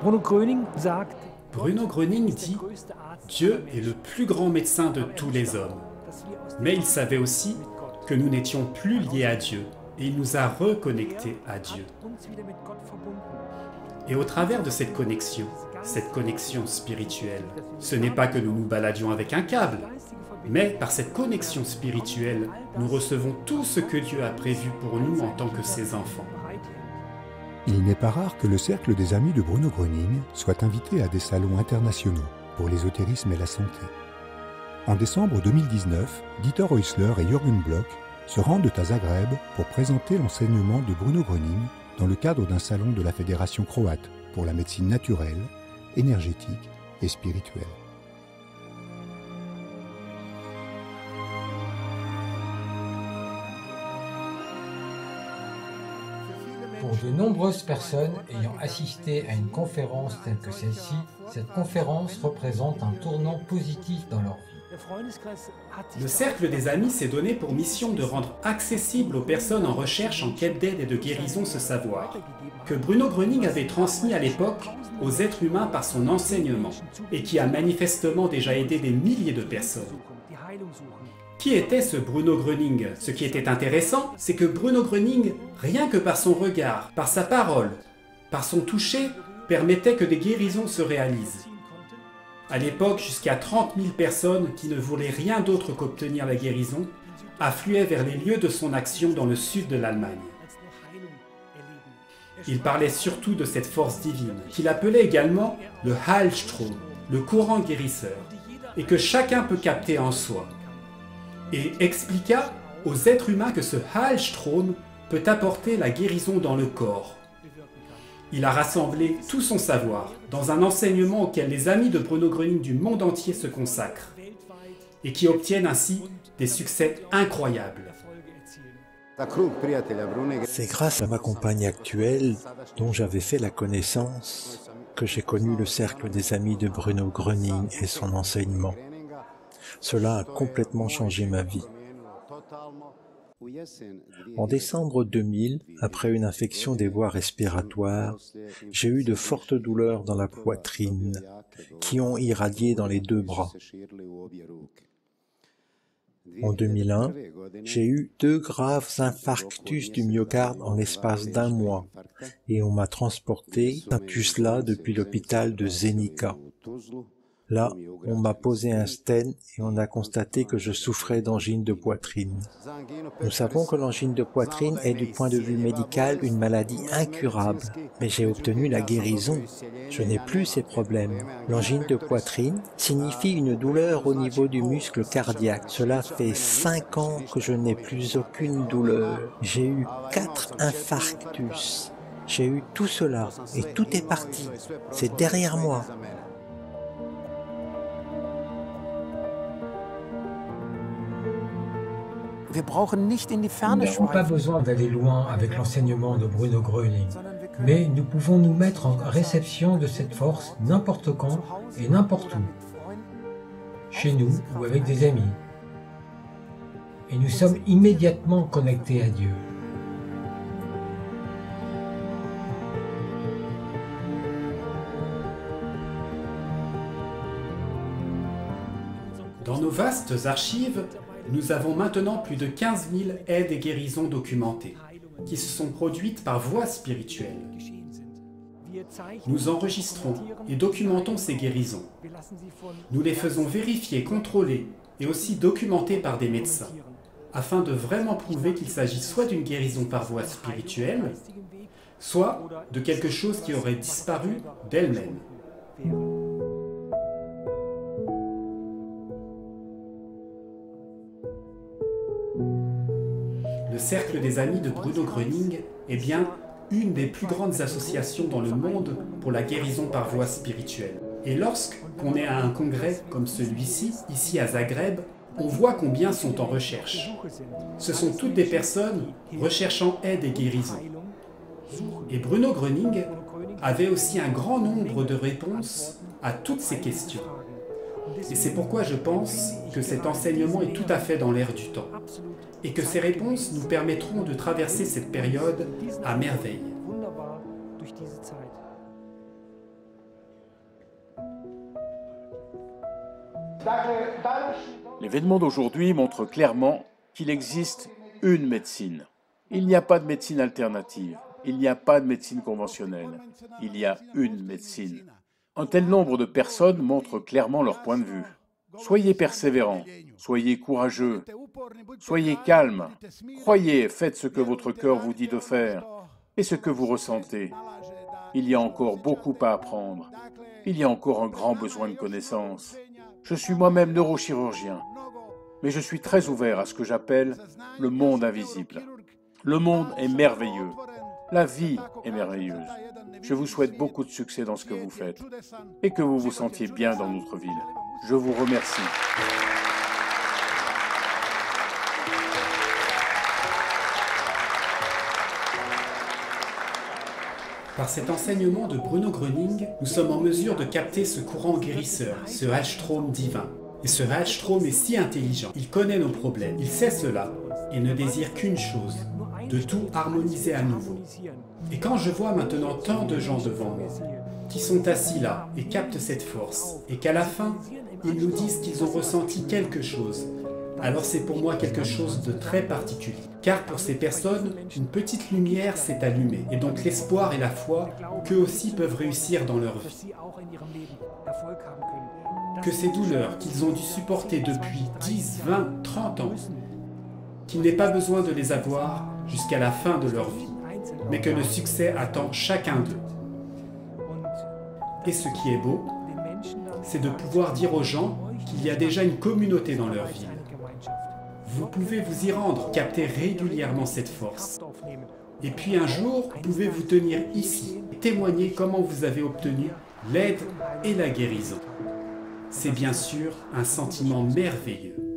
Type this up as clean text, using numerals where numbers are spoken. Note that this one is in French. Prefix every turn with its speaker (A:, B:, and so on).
A: Bruno Gröning dit « Dieu est le plus grand médecin de tous les hommes ». Mais il savait aussi que nous n'étions plus liés à Dieu et il nous a reconnectés à Dieu. Et au travers de cette connexion spirituelle, ce n'est pas que nous nous baladions avec un câble, mais par cette connexion spirituelle, nous recevons tout ce que Dieu a prévu pour nous en tant que ses enfants.
B: Il n'est pas rare que le cercle des amis de Bruno Gröning soit invité à des salons internationaux pour l'ésotérisme et la santé. En décembre 2019, Dieter Häusler et Jürgen Block se rendent à Zagreb pour présenter l'enseignement de Bruno Gröning dans le cadre d'un salon de la Fédération croate pour la médecine naturelle, énergétique et spirituelle.
C: Pour de nombreuses personnes ayant assisté à une conférence telle que celle-ci, cette conférence représente un tournant positif dans leur vie.
A: Le Cercle des Amis s'est donné pour mission de rendre accessible aux personnes en recherche en quête d'aide et de guérison ce savoir, que Bruno Gröning avait transmis à l'époque aux êtres humains par son enseignement, et qui a manifestement déjà aidé des milliers de personnes. Qui était ce Bruno Gröning? Ce qui était intéressant, c'est que Bruno Gröning, rien que par son regard, par sa parole, par son toucher, permettait que des guérisons se réalisent. À l'époque, jusqu'à 30 000 personnes qui ne voulaient rien d'autre qu'obtenir la guérison affluaient vers les lieux de son action dans le sud de l'Allemagne. Il parlait surtout de cette force divine, qu'il appelait également le Heilstrom, le courant guérisseur, et que chacun peut capter en soi. Et expliqua aux êtres humains que ce Heilstrom peut apporter la guérison dans le corps. Il a rassemblé tout son savoir dans un enseignement auquel les amis de Bruno Gröning du monde entier se consacrent et qui obtiennent ainsi des succès incroyables.
D: C'est grâce à ma compagne actuelle, dont j'avais fait la connaissance, que j'ai connu le cercle des amis de Bruno Gröning et son enseignement. Cela a complètement changé ma vie. En décembre 2000, après une infection des voies respiratoires, j'ai eu de fortes douleurs dans la poitrine qui ont irradié dans les deux bras. En 2001, j'ai eu 2 graves infarctus du myocarde en l'espace d'1 mois et on m'a transporté à Tuzla depuis l'hôpital de Zenica. Là, on m'a posé un stent et on a constaté que je souffrais d'angine de poitrine. Nous savons que l'angine de poitrine est du point de vue médical une maladie incurable, mais j'ai obtenu la guérison. Je n'ai plus ces problèmes. L'angine de poitrine signifie une douleur au niveau du muscle cardiaque. Cela fait 5 ans que je n'ai plus aucune douleur. J'ai eu 4 infarctus. J'ai eu tout cela et tout est parti. C'est derrière moi.
C: Nous n'avons pas besoin d'aller loin avec l'enseignement de Bruno Gröning, mais nous pouvons nous mettre en réception de cette force n'importe quand et n'importe où, chez nous ou avec des amis. Et nous sommes immédiatement connectés à Dieu.
A: Dans nos vastes archives, nous avons maintenant plus de 15 000 aides et guérisons documentées, qui se sont produites par voie spirituelle. Nous enregistrons et documentons ces guérisons. Nous les faisons vérifier, contrôler et aussi documenter par des médecins, afin de vraiment prouver qu'il s'agit soit d'une guérison par voie spirituelle, soit de quelque chose qui aurait disparu d'elle-même. Le Cercle des Amis de Bruno Gröning est bien une des plus grandes associations dans le monde pour la guérison par voie spirituelle. Et lorsqu'on est à un congrès comme celui-ci, ici à Zagreb, on voit combien sont en recherche. Ce sont toutes des personnes recherchant aide et guérison. Et Bruno Gröning avait aussi un grand nombre de réponses à toutes ces questions. Et c'est pourquoi je pense que cet enseignement est tout à fait dans l'air du temps. Et que ces réponses nous permettront de traverser cette période à merveille.
E: L'événement d'aujourd'hui montre clairement qu'il existe une médecine. Il n'y a pas de médecine alternative, il n'y a pas de médecine conventionnelle, il y a une médecine. Un tel nombre de personnes montre clairement leur point de vue. Soyez persévérants, soyez courageux, soyez calmes, croyez et faites ce que votre cœur vous dit de faire et ce que vous ressentez. Il y a encore beaucoup à apprendre, il y a encore un grand besoin de connaissances. Je suis moi-même neurochirurgien, mais je suis très ouvert à ce que j'appelle le monde invisible. Le monde est merveilleux, la vie est merveilleuse. Je vous souhaite beaucoup de succès dans ce que vous faites et que vous vous sentiez bien dans notre ville. Je vous remercie.
A: Par cet enseignement de Bruno Gröning, nous sommes en mesure de capter ce courant guérisseur, ce Heilstrom divin. Et ce Heilstrom est si intelligent, il connaît nos problèmes, il sait cela et ne désire qu'une chose, de tout harmoniser à nouveau. Et quand je vois maintenant tant de gens devant moi, qui sont assis là et captent cette force, et qu'à la fin, ils nous disent qu'ils ont ressenti quelque chose, alors c'est pour moi quelque chose de très particulier. Car pour ces personnes, une petite lumière s'est allumée, et donc l'espoir et la foi qu'eux aussi peuvent réussir dans leur vie. Que ces douleurs qu'ils ont dû supporter depuis 10, 20, 30 ans, qu'il n'ait pas besoin de les avoir jusqu'à la fin de leur vie, mais que le succès attend chacun d'eux. Et ce qui est beau, c'est de pouvoir dire aux gens qu'il y a déjà une communauté dans leur ville. Vous pouvez vous y rendre, capter régulièrement cette force. Et puis un jour, vous pouvez vous tenir ici et témoigner comment vous avez obtenu l'aide et la guérison. C'est bien sûr un sentiment merveilleux.